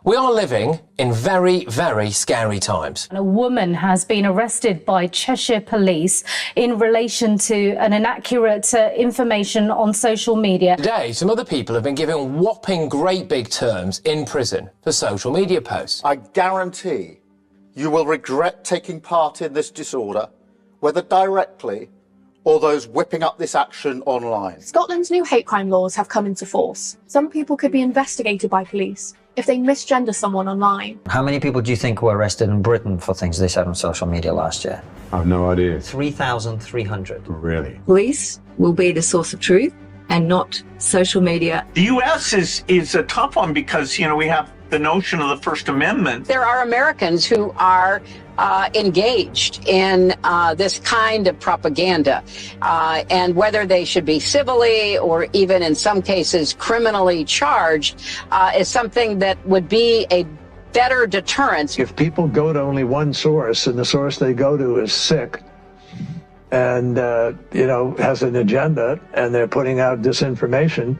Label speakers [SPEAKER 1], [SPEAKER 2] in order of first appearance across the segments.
[SPEAKER 1] We are living in very, very scary times.
[SPEAKER 2] A woman has been arrested by Cheshire Police in relation to an inaccurate information on social media.
[SPEAKER 1] Today, some other people have been given whopping great big terms in prison for social media posts.
[SPEAKER 3] I guarantee you will regret taking part in this disorder, whether directly or those whipping up this action online.
[SPEAKER 4] Scotland's new hate crime laws have come into force. Some people could be investigated by police if they misgender someone online.
[SPEAKER 5] How many people do you think were arrested in Britain for things they said on social media last year?
[SPEAKER 6] I have no idea.
[SPEAKER 5] 3,300.
[SPEAKER 6] Really?
[SPEAKER 7] Police will be the source of truth and not social media.
[SPEAKER 8] The U.S. is a tough one because, we have the notion of the First Amendment.
[SPEAKER 9] There are Americans who are engaged in this kind of propaganda, and whether they should be civilly or even in some cases criminally charged is something that would be a better deterrence.
[SPEAKER 10] If people go to only one source and the source they go to is sick and, has an agenda and they're putting out disinformation,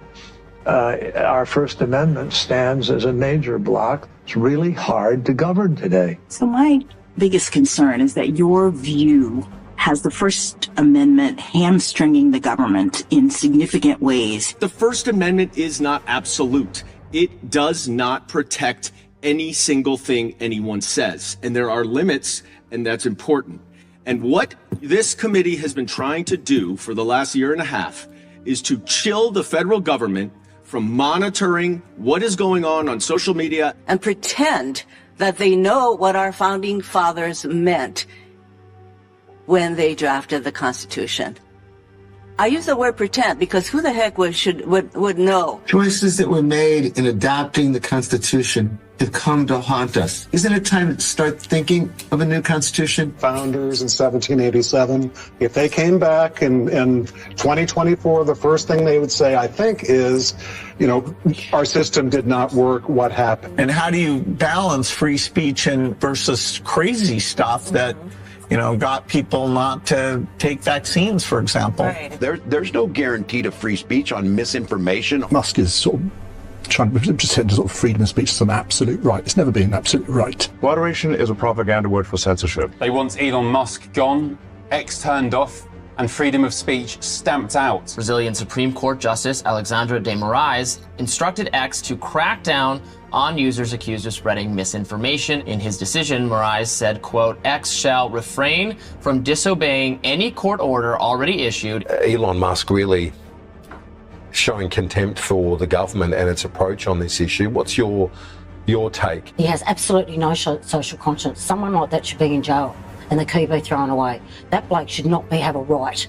[SPEAKER 10] our First Amendment stands as a major block. It's really hard to govern today.
[SPEAKER 11] So my biggest concern is that your view has the First Amendment hamstringing the government in significant ways.
[SPEAKER 12] The First Amendment is not absolute. It does not protect any single thing anyone says. And there are limits, and that's important. And what this committee has been trying to do for the last year and a half is to chill the federal government from monitoring what is going on social media.
[SPEAKER 13] And pretend that they know what our founding fathers meant when they drafted the Constitution. I use the word pretend because who the heck would know?
[SPEAKER 14] Choices that were made in adopting the Constitution have come to haunt us. Isn't it time to start thinking of a new Constitution?
[SPEAKER 15] Founders in 1787, if they came back in 2024, the first thing they would say, I think, is, our system did not work. What happened?
[SPEAKER 8] And how do you balance free speech versus crazy stuff that got people not to take vaccines, for example?
[SPEAKER 16] Right. There's no guarantee to free speech on misinformation.
[SPEAKER 17] Musk is sort of trying to pretend sort of freedom of speech is an absolute right. It's never been absolute right.
[SPEAKER 6] Moderation is a propaganda word for censorship.
[SPEAKER 18] They want Elon Musk gone, X turned off, and freedom of speech stamped out.
[SPEAKER 19] Brazilian Supreme Court Justice Alexandre de Moraes instructed X to crack down on users accused of spreading misinformation. In his decision, Moraes said, quote, X shall refrain from disobeying any court order already issued.
[SPEAKER 20] Elon Musk really showing contempt for the government and its approach on this issue. What's your take?
[SPEAKER 7] He has absolutely no social conscience. Someone like that should be in jail and the key be thrown away. That bloke should not have a right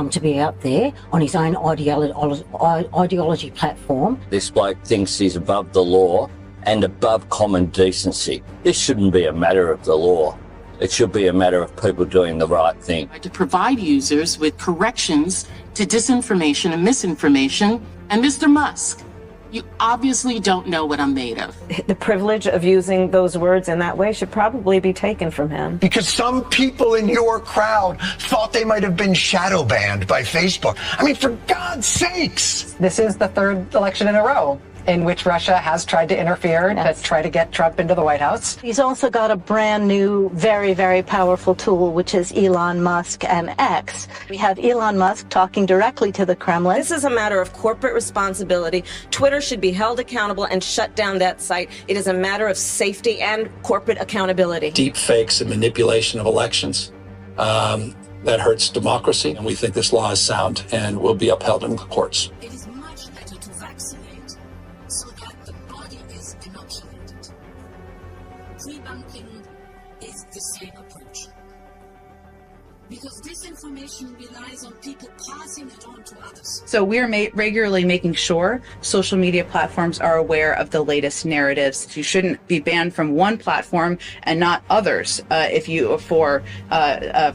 [SPEAKER 7] to be out there on his own ideology platform.
[SPEAKER 12] This bloke thinks he's above the law and above common decency. This shouldn't be a matter of the law. It should be a matter of people doing the right thing.
[SPEAKER 2] To provide users with corrections to disinformation and misinformation. And Mr. Musk, you obviously don't know what I'm made of.
[SPEAKER 3] The privilege of using those words in that way should probably be taken from him.
[SPEAKER 17] Because some people in your crowd thought they might have been shadow banned by Facebook. I mean, for God's sakes!
[SPEAKER 6] This is the third election in a row in which Russia has tried to interfere to try to get Trump into the White House.
[SPEAKER 4] He's also got a brand new, very, very powerful tool, which is Elon Musk and X. We have Elon Musk talking directly to the Kremlin.
[SPEAKER 3] This is a matter of corporate responsibility. Twitter should be held accountable and shut down that site. It is a matter of safety and corporate accountability.
[SPEAKER 5] Deep fakes and manipulation of elections. That hurts democracy, and we think this law is sound and will be upheld in the courts.
[SPEAKER 10] It is much better to vaccinate so that the body is inoculated. Debunking is the same approach. Because disinformation relies on people passing it on to others.
[SPEAKER 11] So we're regularly making sure social media platforms are aware of the latest narratives. You shouldn't be banned from one platform and not others for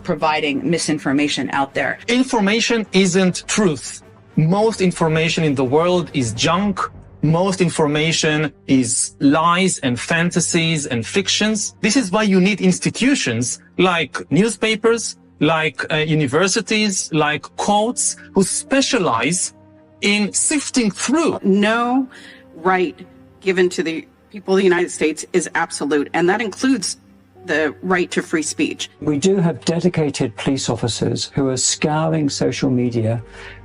[SPEAKER 11] providing misinformation out there.
[SPEAKER 9] Information isn't truth. Most information in the world is junk. Most information is lies and fantasies and fictions. This is why you need institutions like newspapers, like universities, like courts, who specialize in sifting through.
[SPEAKER 2] No right given to the People of the United States is absolute, and that includes the right to free speech.
[SPEAKER 21] We do have dedicated police officers who are scouring social media.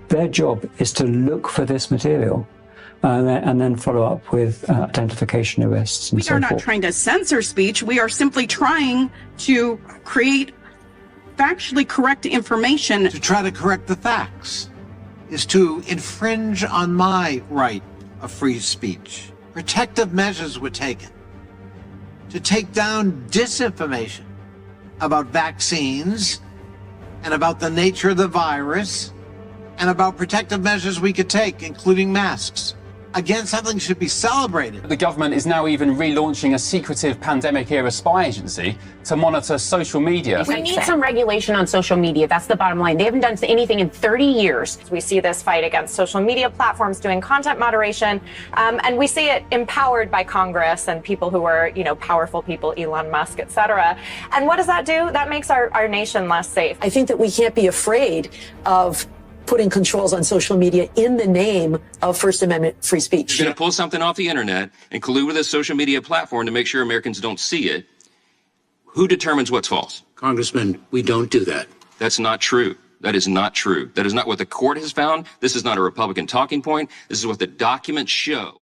[SPEAKER 21] Their job is to look for this material and then follow up with identification arrests and so forth.
[SPEAKER 2] We are not trying to censor speech. We are simply trying to create factually correct information.
[SPEAKER 22] To try to correct the facts is to infringe on my right of free speech. Protective measures were taken to take down disinformation about vaccines and about the nature of the virus and about protective measures we could take, including masks. Again, something should be celebrated.
[SPEAKER 18] The government is now even relaunching a secretive pandemic-era spy agency to monitor social media.
[SPEAKER 23] We need some regulation on social media. That's the bottom line. They haven't done anything in 30 years.
[SPEAKER 24] We see this fight against social media platforms doing content moderation, and we see it empowered by Congress and people who are, powerful people, Elon Musk, et cetera. And what does that do? That makes our nation less safe.
[SPEAKER 25] I think that we can't be afraid of putting controls on social media in the name of First Amendment free speech.
[SPEAKER 26] You're going to pull something off the internet and collude with a social media platform to make sure Americans don't see it. Who determines what's false?
[SPEAKER 27] Congressman, we don't do that.
[SPEAKER 26] That's not true. That is not true. That is not what the court has found. This is not a Republican talking point. This is what the documents show.